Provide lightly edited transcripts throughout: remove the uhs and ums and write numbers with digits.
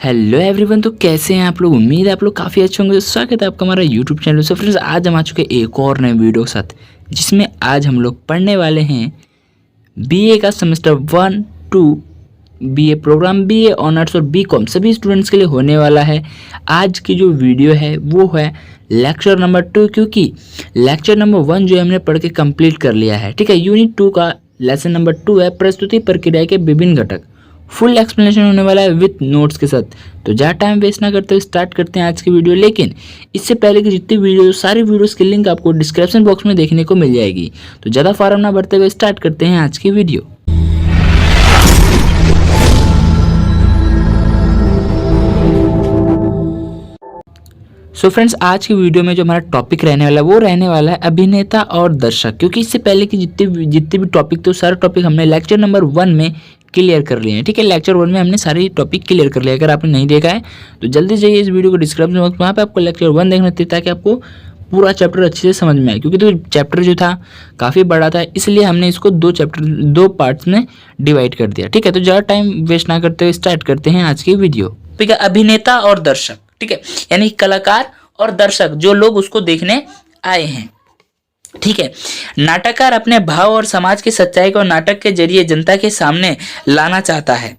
Hello everyone. तो कैसे हैं आप लोग? उम्मीद है आप लोग काफ़ी अच्छे होंगे। स्वागत है आपका हमारा यूट्यूब चैनल। सो फ्रेंड्स, आज हम आ चुके हैं एक और नए वीडियो के साथ, जिसमें आज हम लोग पढ़ने वाले हैं बीए का semester 1, 2 BA programme, BA honours और बीकॉम सभी स्टूडेंट्स के लिए होने वाला है। आज की जो वीडियो है वो है लेक्चर नंबर 2, क्योंकि लेक्चर नंबर 1 जो हमने पढ़ के कंप्लीट कर लिया है। ठीक है, यूनिट 2 का लेसन नंबर 2 है प्रस्तुति प्रक्रिया के विभिन्न घटक। फुल एक्सप्लेनेशन होने वाला है विथ नोट्स के साथ। तो ज़्यादा टाइम वेस्ट ना करते हुए स्टार्ट करते हैं आज की वीडियो। लेकिन इससे पहले की जितनी वीडियो, सारी वीडियोस की लिंक आपको डिस्क्रिप्शन बॉक्स में देखने को मिल जाएगी। तो ज़्यादा फार्म ना बढ़ते हुए स्टार्ट करते हैं आज की वीडियो। सो फ्रेंड्स, आज की वीडियो में जो हमारा टॉपिक रहने वाला है वो रहने वाला है अभिनेता और दर्शक। क्योंकि इससे पहले की जितने भी टॉपिक थे, सारे टॉपिक हमने लेक्चर नंबर 1 में क्लियर कर लिए हैं। ठीक है, लेक्चर 1 में हमने सारे टॉपिक क्लियर कर लिया। अगर आपने नहीं देखा है तो जल्दी जाइए इस वीडियो को डिस्क्रिप्शन बॉक्स, वहाँ पे आपको लेक्चर 1 देखना चाहिए ताकि आपको पूरा चैप्टर अच्छे से समझ में आए। क्योंकि तो चैप्टर जो था काफ़ी बड़ा था, इसलिए हमने इसको दो पार्ट्स में डिवाइड कर दिया। ठीक है, तो ज़्यादा टाइम वेस्ट ना करते हुए स्टार्ट करते हैं आज की वीडियो। ठीक है, अभिनेता और दर्शक। ठीक है, यानी कलाकार और दर्शक, जो लोग उसको देखने आए हैं। ठीक है, नाटककार अपने भाव और समाज की सच्चाई को नाटक के जरिए जनता के सामने लाना चाहता है,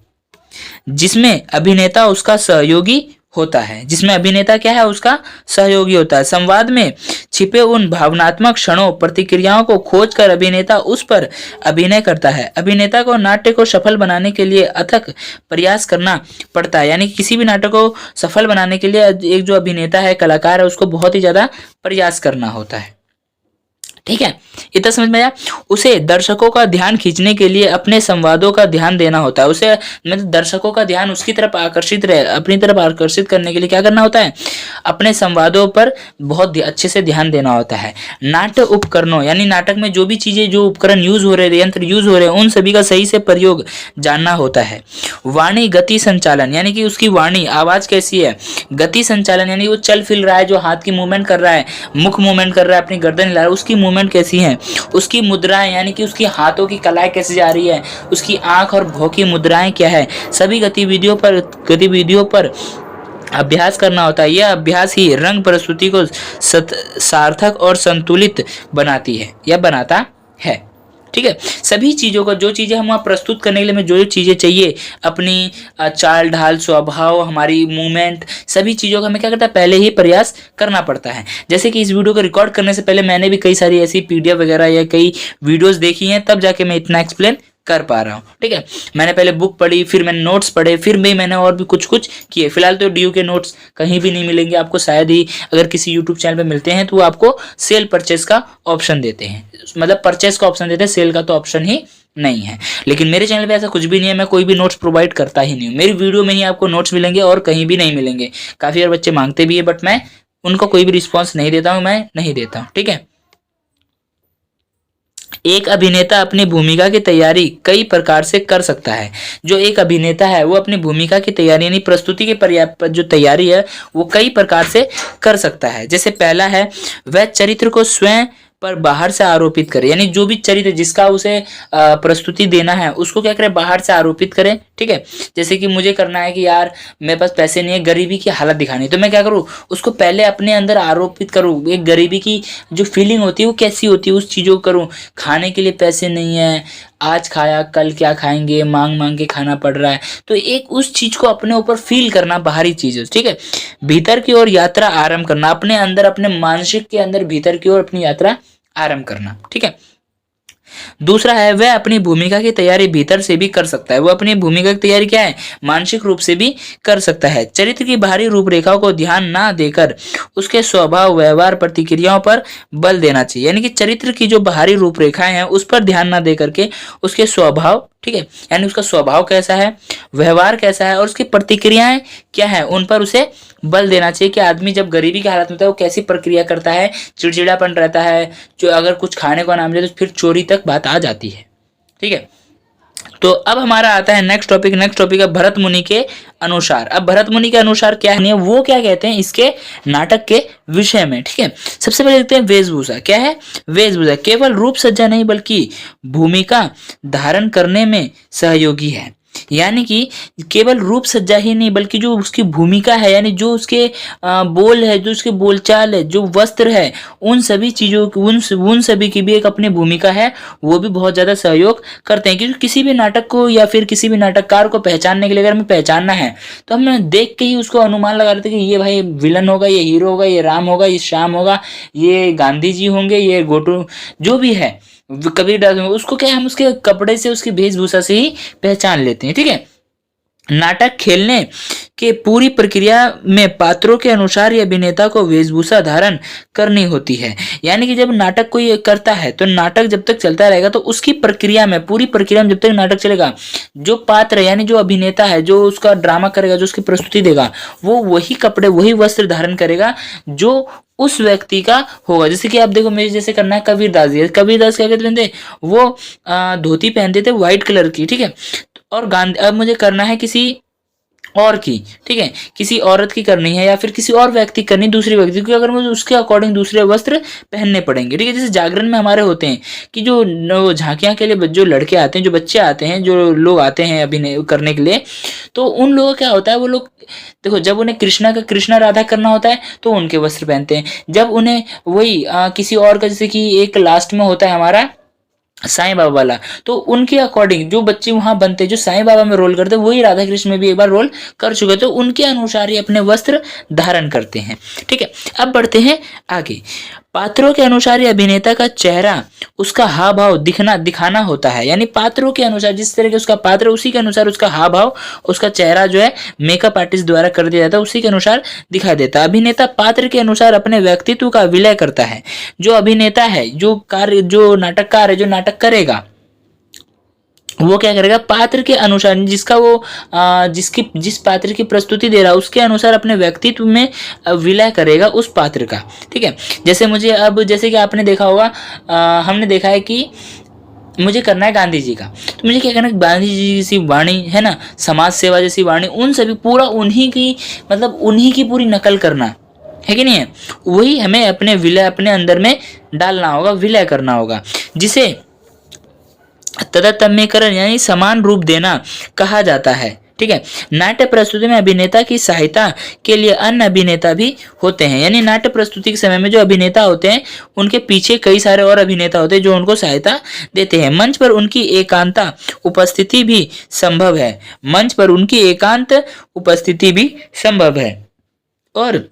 जिसमें अभिनेता उसका सहयोगी होता है। जिसमें अभिनेता क्या है? उसका सहयोगी होता है। संवाद में छिपे उन भावनात्मक क्षणों, प्रतिक्रियाओं को खोजकर अभिनेता उस पर अभिनय करता है। अभिनेता को नाट्य को सफल बनाने के लिए अथक प्रयास करना पड़ता है। यानी किसी भी नाटक को सफल बनाने के लिए एक जो अभिनेता है, कलाकार है, उसको बहुत ही ज्यादा प्रयास करना होता है। ठीक है, इतना समझ में आया। उसे दर्शकों का ध्यान खींचने के लिए अपने संवादों का ध्यान देना होता है। उसे मतलब दर्शकों का ध्यान उसकी तरफ आकर्षित रहे, अपनी तरफ आकर्षित करने के लिए क्या करना होता है? अपने संवादों पर बहुत अच्छे से ध्यान देना होता है। नाट्य उपकरणों, यानी नाटक में जो भी चीजें, जो उपकरण यूज हो रहे हैं, यंत्र यूज हो रहे हैं, उन सभी का सही से प्रयोग जानना होता है। वाणी गति संचालन, यानी कि उसकी वाणी, आवाज कैसी है। गति संचालन, यानी वो चल फिर रहा है, जो हाथ की मूवमेंट कर रहा है, मुख मूवमेंट कर रहा है, अपनी गर्दन हिला रहा है, उसकी मूवमेंट कैसी है। उसकी मुद्राएं, यानी कि उसकी हाथों की कलाई कैसे जा रही है, उसकी आंख और भौं की मुद्राएं क्या है। सभी गतिविधियों पर अभ्यास करना होता है। यह अभ्यास ही रंग प्रस्तुति को सार्थक और संतुलित बनाती है या बनाता है। ठीक है, सभी चीजों को, जो चीजें हम वहाँ प्रस्तुत करने के लिए हमें जो चीजें चाहिए, अपनी चाल ढाल, स्वभाव, हमारी मूवमेंट, सभी चीजों का हमें क्या करता है? पहले ही प्रयास करना पड़ता है। जैसे कि इस वीडियो को रिकॉर्ड करने से पहले मैंने भी कई सारी ऐसी पीडीएफ वगैरह या कई वीडियोस देखी हैं, तब जाके मैं इतना एक्सप्लेन कर पा रहा हूँ। ठीक है, मैंने पहले बुक पढ़ी, फिर मैंने नोट्स पढ़े, फिर भी मैंने और भी कुछ किए। फिलहाल तो डीयू के नोट्स कहीं भी नहीं मिलेंगे आपको, शायद ही अगर किसी यूट्यूब चैनल पे मिलते हैं तो वो आपको सेल परचेस का ऑप्शन देते हैं, मतलब परचेस का ऑप्शन देते हैं, सेल का तो ऑप्शन ही नहीं है। लेकिन मेरे चैनल पे ऐसा कुछ भी नहीं है, मैं कोई भी नोट्स प्रोवाइड करता ही नहीं हूँ। मेरी वीडियो में ही आपको नोट्स मिलेंगे और कहीं भी नहीं मिलेंगे। काफी सारे बच्चे मांगते भी है, बट मैं उनको कोई भी रिस्पॉन्स नहीं देता हूँ, मैं नहीं देता हूँ। ठीक है, एक अभिनेता अपनी भूमिका की तैयारी कई प्रकार से कर सकता है। जो एक अभिनेता है वो अपनी भूमिका की तैयारी, यानी प्रस्तुति की जो तैयारी है वो कई प्रकार से कर सकता है। जैसे पहला है, वह चरित्र को स्वयं पर बाहर से आरोपित करे, यानी जो भी चरित्र जिसका उसे प्रस्तुति देना है उसको क्या करे? बाहर से आरोपित करे। ठीक है, जैसे कि मुझे करना है कि यार मेरे पास पैसे नहीं है, गरीबी की हालत दिखानी, तो मैं क्या करूँ? उसको पहले अपने अंदर आरोपित करूँ। एक गरीबी की जो फीलिंग होती है वो कैसी होती है, उस चीज़ों को करूँ। खाने के लिए पैसे नहीं है, आज खाया कल क्या खाएंगे, मांग मांग के खाना पड़ रहा है, तो एक उस चीज को अपने ऊपर फील करना, बाहरी चीज। ठीक है, भीतर की ओर यात्रा आरंभ करना, अपने अंदर, अपने मानसिक के अंदर भीतर की ओर अपनी यात्रा आरंभ करना। ठीक है, दूसरा है, वह अपनी भूमिका की तैयारी भीतर से भी कर सकता है। वो अपनी भूमिका की तैयारी क्या है? मानसिक रूप से भी कर सकता है। चरित्र की बाहरी रूपरेखाओं को ध्यान ना देकर उसके स्वभाव, व्यवहार, प्रतिक्रियाओं पर बल देना चाहिए। यानी कि चरित्र की जो बाहरी रूपरेखाएं हैं उस पर ध्यान ना दे करके उसके स्वभाव, ठीक है, यानी उसका स्वभाव कैसा है, व्यवहार कैसा है और उसकी प्रतिक्रियाएं क्या है, उन पर उसे बल देना चाहिए। कि आदमी जब गरीबी की हालत में होता है वो कैसी प्रक्रिया करता है, चिड़चिड़ापन रहता है, जो अगर कुछ खाने को ना मिले तो फिर चोरी तक बात आ जाती है। ठीक है, तो अब हमारा आता है नेक्स्ट टॉपिक है भरत मुनि के अनुसार। अब भरत मुनि के अनुसार क्या है, वो क्या कहते हैं इसके नाटक के विषय में। ठीक है, सबसे पहले देखते हैं वेशभूषा। क्या है? वेशभूषा केवल रूप सज्जा नहीं बल्कि भूमिका धारण करने में सहयोगी है। यानी कि केवल रूप सज्जा ही नहीं बल्कि जो उसकी भूमिका है, यानी जो उसके बोल है, जो उसके बोलचाल है, जो वस्त्र है, उन सभी चीजों की उन सभी की भी एक अपनी भूमिका है, वो भी बहुत ज्यादा सहयोग करते हैं। क्योंकि किसी भी नाटक को या फिर किसी भी नाटककार को पहचानने के लिए अगर हमें पहचानना है तो हम देख के ही उसको अनुमान लगा लेते हैं कि ये भाई विलन होगा, ये हीरो होगा, ये राम होगा, ये श्याम होगा, ये गांधी जी होंगे, ये गोटू, जो भी है कबीर दास होंगे, उसको क्या है, हम उसके कपड़े से, उसकी वेशभूषा से ही पहचान लेते हैं। ठीक है। नाटक खेलने के पूरी प्रक्रिया में पात्रों के अनुसार ही अभिनेता को वेशभूषा धारण करनी होती है। यानी कि जब नाटक कोई करता है तो नाटक जब तक चलता रहेगा तो उसकी प्रक्रिया में, पूरी प्रक्रिया में जब तक नाटक चलेगा, जो पात्र यानी जो अभिनेता है, जो उसका ड्रामा करेगा, जो उसकी प्रस्तुति देगा, वो वही कपड़े, वही वस्त्र धारण करेगा जो उस व्यक्ति का होगा। जैसे कि आप देखो, मेरे जैसे करना है कबीर दास जी, कबीर दास क्या कहते थे, वो धोती पहनते थे व्हाइट कलर की। ठीक है। और गांधी, अब मुझे करना है किसी और की, ठीक है, किसी औरत की करनी है या फिर किसी और व्यक्ति करनी, दूसरी व्यक्ति की, अगर मुझे उसके अकॉर्डिंग दूसरे वस्त्र पहनने पड़ेंगे। ठीक है। जैसे जागरण में हमारे होते हैं कि जो झांकियां के लिए जो लड़के आते हैं, जो बच्चे आते हैं, जो लोग आते हैं अभिनय करने के लिए, तो उन लोगों क्या होता है, वो लोग देखो, जब उन्हें कृष्णा राधा करना होता है तो उनके वस्त्र पहनते हैं। जब उन्हें वही किसी और का, जैसे कि एक लास्ट में होता है हमारा साईं बाबा वाला, तो उनके अकॉर्डिंग जो बच्चे वहां बनते हैं, जो साईं बाबा में रोल करते हैं, वही राधा कृष्ण में भी एक बार रोल कर चुके, तो उनके अनुसार ही अपने वस्त्र धारण करते हैं। ठीक है। अब बढ़ते हैं आगे। पात्रों के अनुसार ही अभिनेता का चेहरा, उसका हाव भाव दिखाना होता है। यानी पात्रों के अनुसार, जिस तरह के उसका पात्र, उसी के अनुसार उसका हाव भाव, उसका चेहरा जो है मेकअप आर्टिस्ट द्वारा कर दिया जाता है, उसी के अनुसार दिखाई देता है। अभिनेता पात्र के अनुसार अपने व्यक्तित्व का विलय करता है। जो अभिनेता है, जो नाटककार है, जो नाटक करेगा, वो क्या करेगा, पात्र के अनुसार, जिसका वो जिस पात्र की प्रस्तुति दे रहा है उसके अनुसार अपने व्यक्तित्व में विलय करेगा उस पात्र का। ठीक है। जैसे मुझे अब, जैसे कि आपने देखा होगा, हमने देखा है कि मुझे करना है गांधी जी का, तो मुझे क्या करना है, गांधी जी जैसी वाणी है ना, समाज सेवा जैसी वाणी, उन सभी पूरा उन्हीं की, मतलब उन्हीं की पूरी नकल करना है कि नहीं है, वही हमें अपने विलय, अपने अंदर में डालना होगा, विलय करना होगा, जिसे तदात्म्यकरण यानी समान रूप देना कहा जाता है। ठीक है। नाट्य प्रस्तुति में अभिनेता की सहायता के लिए अन्य अभिनेता भी होते हैं। यानी नाट्य प्रस्तुति के समय में जो अभिनेता होते हैं, उनके पीछे कई सारे और अभिनेता होते हैं जो उनको सहायता देते हैं। मंच पर उनकी एकांत उपस्थिति भी संभव है। मंच पर उनकी एकांत उपस्थिति भी संभव है और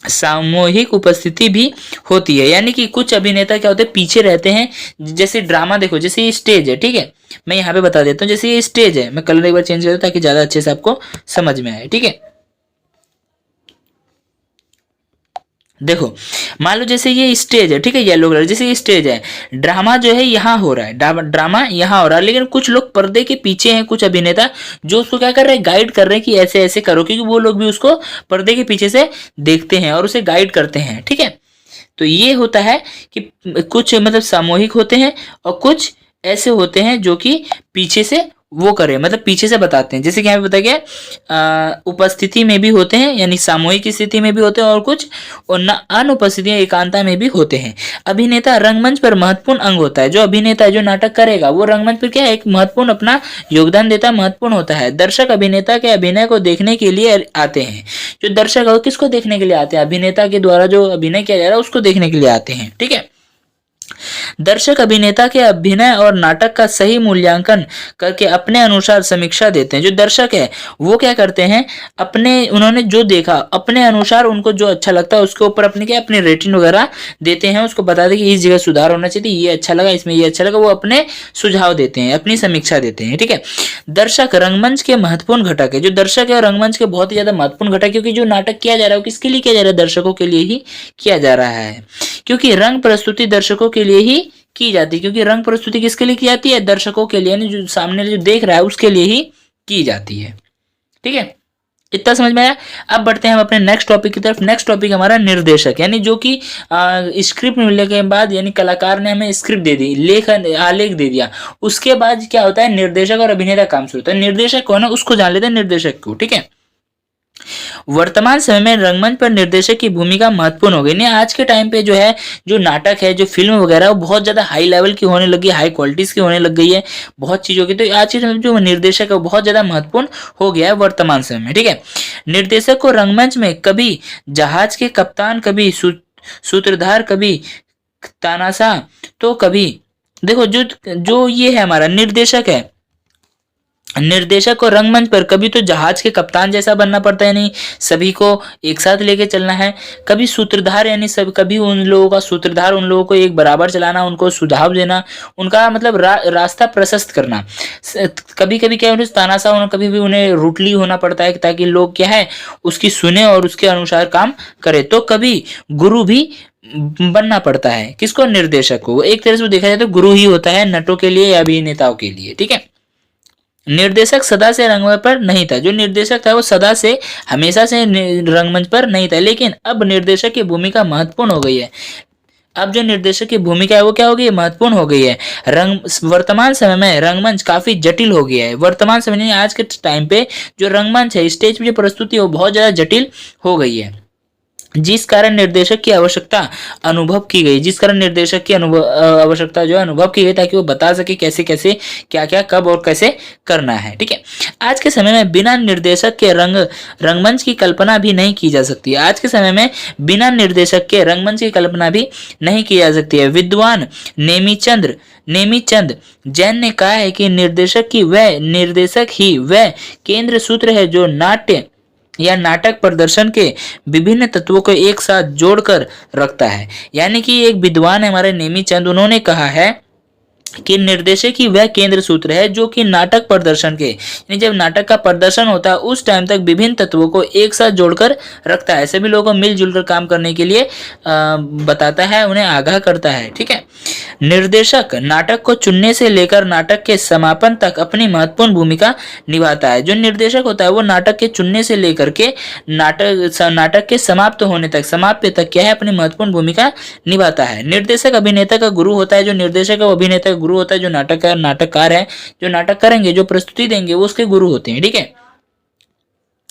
सामूहिक उपस्थिति भी होती है। यानी कि कुछ अभिनेता क्या होते हैं, पीछे रहते हैं। जैसे ड्रामा देखो, जैसे ये स्टेज है, ठीक है, मैं यहाँ पे बता देता हूँ, जैसे ये स्टेज है, मैं कलर एक बार चेंज कर दूँ ताकि ज्यादा अच्छे से आपको समझ में आए। ठीक है। देखो, मान लो जैसे ये स्टेज है, ठीक है, येलो कलर, जैसे ये स्टेज है, ड्रामा जो है यहाँ हो रहा है, ड्रामा यहाँ हो रहा है, लेकिन कुछ लोग पर्दे के पीछे हैं, कुछ अभिनेता जो उसको क्या कर रहे हैं, गाइड कर रहे हैं कि ऐसे ऐसे करो, क्योंकि वो लोग भी उसको पर्दे के पीछे से देखते हैं और उसे गाइड करते हैं। ठीक है। तो ये होता है कि कुछ मतलब सामूहिक होते हैं और कुछ ऐसे होते हैं जो कि पीछे से वो करे, मतलब पीछे से बताते हैं। जैसे कि यहाँ पे बताया गया, उपस्थिति में भी होते हैं, यानी सामूहिक स्थिति में भी होते हैं, और कुछ अनुपस्थिति एकांता में भी होते हैं। अभिनेता रंगमंच पर महत्वपूर्ण अंग होता है। जो अभिनेता है, जो नाटक करेगा, वो रंगमंच पर क्या है, एक महत्वपूर्ण अपना योगदान देता, महत्वपूर्ण होता है। दर्शक अभिनेता के अभिनय को देखने के लिए आते हैं। जो दर्शक है, किसको देखने के लिए आते हैं, अभिनेता के द्वारा जो अभिनय किया जा रहा है उसको देखने के लिए आते हैं। ठीक है। दर्शक अभिनेता के अभिनय और नाटक का सही मूल्यांकन करके अपने अनुसार समीक्षा देते हैं। जो दर्शक है वो क्या करते हैं, उन्होंने जो देखा अपने अनुसार, उनको जो अच्छा लगता है उसके ऊपर अपनी अपनी रेटिंग वगैरह देते हैं, उसको बताते हैं कि इस जगह सुधार होना चाहिए, ये अच्छा लगा, इसमें ये अच्छा लगा, वो अपने सुझाव देते हैं, अपनी समीक्षा देते हैं। ठीक है। दर्शक रंगमंच के महत्वपूर्ण घटक है। जो दर्शक है रंगमंच के बहुत ही ज्यादा महत्वपूर्ण घटक, क्योंकि जो नाटक किया जा रहा है वो किसके लिए किया जा रहा है, दर्शकों के लिए ही किया जा रहा है। क्योंकि रंग प्रस्तुति दर्शकों के लिए ही की जाती है। क्योंकि रंग प्रस्तुति किसके लिए की जाती है, दर्शकों के लिए, यानी जो सामने जो देख रहा है उसके लिए ही की जाती है। ठीक है। इतना समझ में आया। अब बढ़ते हैं हम अपने नेक्स्ट टॉपिक की तरफ। नेक्स्ट टॉपिक हमारा निर्देशक, यानी जो कि स्क्रिप्ट मिलने के बाद, यानी कलाकार ने हमें स्क्रिप्ट दे दी, आलेख दे दिया, उसके बाद क्या होता है, निर्देशक और अभिनेता काम शुरू होता है। निर्देशक कौन है उसको जान लेते हैं, निर्देशक को। ठीक है। वर्तमान समय में रंगमंच पर निर्देशक की भूमिका महत्वपूर्ण हो गई। नहीं, आज के टाइम पे जो है, जो नाटक है, जो फिल्म वगैरह, वो बहुत ज्यादा हाई लेवल की होने लगी, हाई क्वालिटीज की होने लग गई है, बहुत चीजों की। तो आज के समय में जो निर्देशक है वो बहुत ज्यादा महत्वपूर्ण हो गया है वर्तमान समय में। ठीक है, निर्देशक को रंगमंच में कभी जहाज के कप्तान, कभी सूत्रधार, कभी तानाशाह, तो कभी देखो, जो जो ये है हमारा निर्देशक है, निर्देशक को रंगमंच पर कभी तो जहाज के कप्तान जैसा बनना पड़ता है, नहीं सभी को एक साथ लेके चलना है। कभी सूत्रधार, यानी सब, कभी उन लोगों का सूत्रधार, उन लोगों को एक बराबर चलाना, उनको सुझाव देना, उनका मतलब रास्ता प्रशस्त करना। कभी कभी क्या है, तानाशाह होना, कभी भी उन्हें रूटली होना पड़ता है ताकि लोग क्या है उसकी सुने और उसके अनुसार काम करे। तो कभी गुरु भी बनना पड़ता है, किसको? निर्देशक को। एक तरह से देखा जाए तो गुरु ही होता है नटों के लिए या अभिनेताओं के लिए। ठीक है, निर्देशक सदा से रंगमंच पर नहीं था। जो निर्देशक था वो सदा से, हमेशा से रंगमंच पर नहीं था, लेकिन अब निर्देशक की भूमिका महत्वपूर्ण हो गई है। अब जो निर्देशक की भूमिका है वो क्या हो गई है? महत्वपूर्ण हो गई है। वर्तमान समय में रंगमंच काफी जटिल हो गया है। वर्तमान समय में, आज के टाइम पे जो रंगमंच है, स्टेज पे जो प्रस्तुति है वो बहुत ज्यादा जटिल हो गई है, जिस कारण निर्देशक की आवश्यकता अनुभव की गई, जिस कारण निर्देशक की आवश्यकता जो है अनुभव की गई, ताकि वो बता सके कैसे कैसे, क्या क्या, कब और कैसे करना है। ठीक है, आज के समय में बिना निर्देशक के रंगमंच की कल्पना भी नहीं की जा सकती है। आज के समय में बिना निर्देशक के रंगमंच की कल्पना भी नहीं की जा सकती है। विद्वान नेमीचंद जैन ने कहा है कि निर्देशक ही वह केंद्र सूत्र है जो नाट्य या नाटक प्रदर्शन के विभिन्न तत्वों को एक साथ जोड़कर रखता है। यानी कि एक विद्वान है हमारे नेमीचंद, उन्होंने कहा है कि निर्देशक ही वह केंद्र सूत्र है जो कि नाटक प्रदर्शन के, यानी जब नाटक का प्रदर्शन होता है उस टाइम तक विभिन्न तत्वों को एक साथ जोड़कर रखता है, सभी लोगों को मिलजुल कर काम करने के लिए बताता है, उन्हें आगाह करता है। ठीक है, निर्देशक नाटक को चुनने से लेकर नाटक के समापन तक अपनी महत्वपूर्ण भूमिका निभाता है। जो निर्देशक होता है वो नाटक के चुनने से लेकर के नाटक के समाप्त होने तक, समाप्य तक क्या है, अपनी महत्वपूर्ण भूमिका निभाता है। निर्देशक अभिनेता का गुरु होता है। जो निर्देशक है वो अभिनेता का गुरु होता है। जो नाटककार है, जो नाटक करेंगे, जो प्रस्तुति देंगे, वो उसके गुरु होते हैं। ठीक है,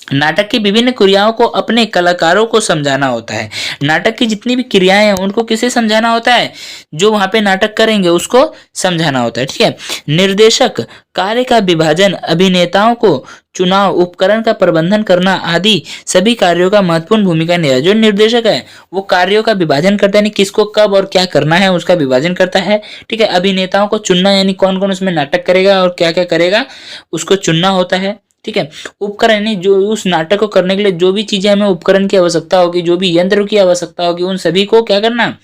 नाटक की विभिन्न क्रियाओं को अपने कलाकारों को समझाना होता है। नाटक की जितनी भी क्रियाएं हैं उनको किसे समझाना होता है? जो वहां पे नाटक करेंगे उसको समझाना होता है। ठीक है, निर्देशक कार्य का विभाजन, अभिनेताओं को चुनाव, उपकरण का प्रबंधन करना आदि सभी कार्यों का महत्वपूर्ण भूमिका निभाता है। जो निर्देशक है वो कार्यों का विभाजन करता है, यानी किसको कब और क्या करना है उसका विभाजन करता है। ठीक है, अभिनेताओं को चुनना, यानी कौन कौन उसमें नाटक करेगा और क्या क्या करेगा उसको चुनना होता है। ठीक है, उपकरण, यानी जो उस नाटक को करने के लिए जो भी चीजें हमें उपकरण की आवश्यकता होगी, जो भी यंत्र की आवश्यकता होगी, उन सभी को क्या करना?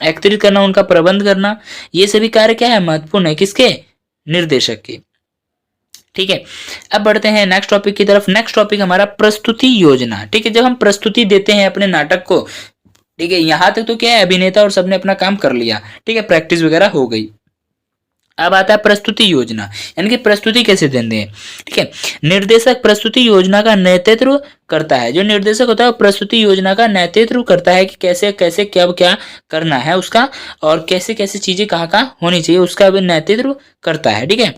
एकत्रित करना, उनका प्रबंध करना। ये सभी कार्य क्या है? महत्वपूर्ण है, किसके? निर्देशक के। ठीक है, अब बढ़ते हैं नेक्स्ट टॉपिक की तरफ। नेक्स्ट टॉपिक हमारा प्रस्तुति योजना। ठीक है, जब हम प्रस्तुति देते हैं अपने नाटक को, ठीक है, यहां तक तो क्या है, अभिनेता और सबने अपना काम कर लिया, ठीक है, प्रैक्टिस वगैरह हो गई। अब आता है प्रस्तुति योजना, यानी कि प्रस्तुति कैसे देते हैं। ठीक है, निर्देशक प्रस्तुति योजना का नेतृत्व करता है। जो निर्देशक होता है वो प्रस्तुति योजना का नेतृत्व करता है कि कैसे कैसे क्या क्या करना है उसका, और कैसे कैसे चीजें कहाँ कहाँ होनी चाहिए, उसका भी नेतृत्व करता है। ठीक है,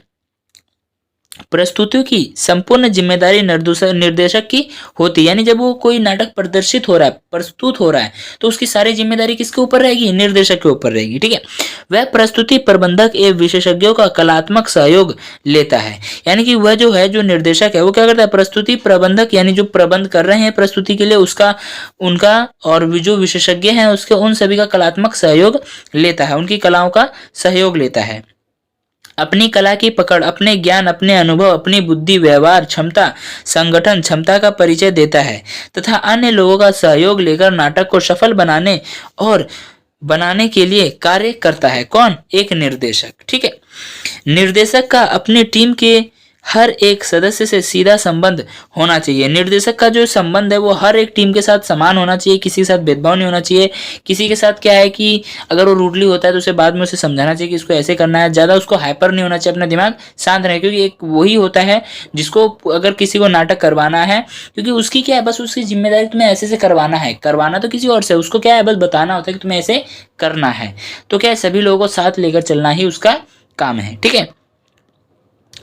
प्रस्तुतियों की संपूर्ण जिम्मेदारी निर्देशक की होती है। यानी जब वो कोई नाटक प्रदर्शित हो रहा है, प्रस्तुत हो रहा है, तो उसकी सारी जिम्मेदारी किसके ऊपर रहेगी? निर्देशक के ऊपर रहेगी। ठीक है, वह प्रस्तुति प्रबंधक एवं विशेषज्ञों का कलात्मक सहयोग लेता है। यानी कि वह जो है, जो निर्देशक है वो क्या करता है? प्रस्तुति प्रबंधक, यानी जो प्रबंध कर रहे हैं प्रस्तुति के लिए, उसका, उनका, और जो विशेषज्ञ हैं उसके, उन सभी का कलात्मक सहयोग लेता है, उनकी कलाओं का सहयोग लेता है। अपनी कला की पकड़, अपने ज्ञान, अपने अनुभव, अपनी बुद्धि, व्यवहार क्षमता, संगठन क्षमता का परिचय देता है तथा अन्य लोगों का सहयोग लेकर नाटक को सफल बनाने के लिए कार्य करता है। कौन? एक निर्देशक। ठीक है, निर्देशक का अपनी टीम के हर एक सदस्य से सीधा संबंध होना चाहिए। निर्देशक का जो संबंध है वो हर एक टीम के साथ समान होना चाहिए, किसी के साथ भेदभाव नहीं होना चाहिए। किसी के साथ क्या है कि अगर वो रूडली होता है तो उसे बाद में उसे समझाना चाहिए कि इसको ऐसे करना है, ज्यादा उसको हाइपर नहीं होना चाहिए, अपना दिमाग शांत रहे, क्योंकि एक वही होता है जिसको अगर किसी को नाटक करवाना है, क्योंकि उसकी क्या है, बस उसकी जिम्मेदारी तुम्हें ऐसे से करवाना है, करवाना तो किसी और से, उसको क्या है बस बताना होता है कि तुम्हें ऐसे करना है। तो क्या है, सभी लोगों को साथ लेकर चलना ही उसका काम है। ठीक है,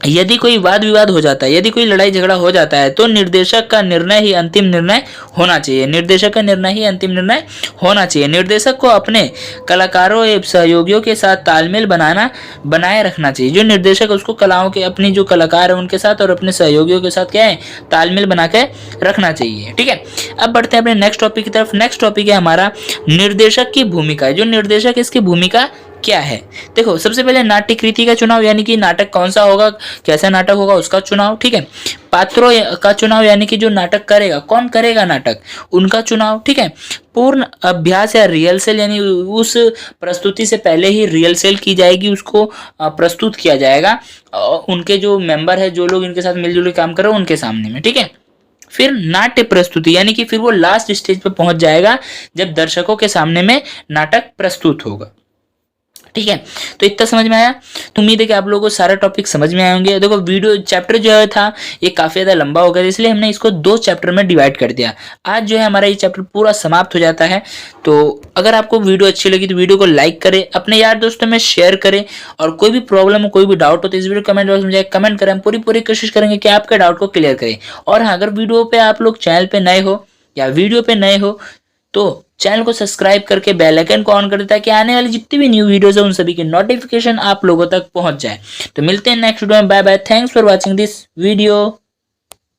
यदि कोई वाद विवाद हो जाता है, यदि कोई लड़ाई झगड़ा हो जाता है, तो निर्देशक का निर्णय ही अंतिम निर्णय होना चाहिए। निर्देशक का निर्णय ही अंतिम निर्णय होना चाहिए। निर्देशक को अपने कलाकारों एवं सहयोगियों के साथ तालमेल बनाए रखना चाहिए। जो निर्देशक उसको कलाओं के, अपनी जो कलाकार है उनके साथ और अपने सहयोगियों के साथ क्या है, तालमेल बना के रखना चाहिए। ठीक है, अब बढ़ते हैं अपने नेक्स्ट टॉपिक की तरफ। नेक्स्ट टॉपिक है हमारा निर्देशक की भूमिका। जो निर्देशक इसकी भूमिका क्या है। देखो, सबसे पहले नाट्यकृति का चुनाव, यानी कि नाटक कौन सा होगा, कैसा नाटक होगा, उसका चुनाव। ठीक है, पात्रों का चुनाव, यानी कि जो नाटक करेगा, कौन करेगा नाटक, उनका चुनाव। ठीक है, पूर्ण अभ्यास या रिहर्सल, यानी उस प्रस्तुति से पहले ही रिहर्सल की जाएगी, उसको प्रस्तुत किया जाएगा उनके जो मेंबर है, जो लोग इनके साथ मिलजुल के काम कर रहे हैं उनके सामने में। ठीक है, फिर नाट्य प्रस्तुति, यानी कि फिर वो लास्ट स्टेज पे पहुंच जाएगा जब दर्शकों के सामने में नाटक प्रस्तुत होगा। ठीक है, तो इतना समझ में आया। तो उम्मीद है कि आप लोगों को सारा टॉपिक समझ में आए होंगे। देखो, वीडियो चैप्टर जो है था ये काफी ज्यादा लंबा हो गया, इसलिए हमने इसको 2 चैप्टर में डिवाइड कर दिया। आज जो है हमारा ये चैप्टर पूरा समाप्त हो जाता है। तो अगर आपको वीडियो अच्छी लगी तो वीडियो को लाइक करें, अपने यार दोस्तों में शेयर करें, और कोई भी प्रॉब्लम हो, कोई भी डाउट हो तो इस वीडियो कमेंट बॉक्स में जाकर कमेंट करें। हम पूरी कोशिश करेंगे कि आपके डाउट को क्लियर करें। और हाँ, अगर वीडियो पे आप लोग चैनल पे नए हो या वीडियो पे नए हो तो चैनल को सब्सक्राइब करके बेल आइकन को ऑन कर देता है कि आने वाली जितनी भी न्यू वीडियोस है उन सभी की नोटिफिकेशन आप लोगों तक पहुंच जाए। तो मिलते हैं नेक्स्ट वीडियो में। Bye bye, thanks for watching this video.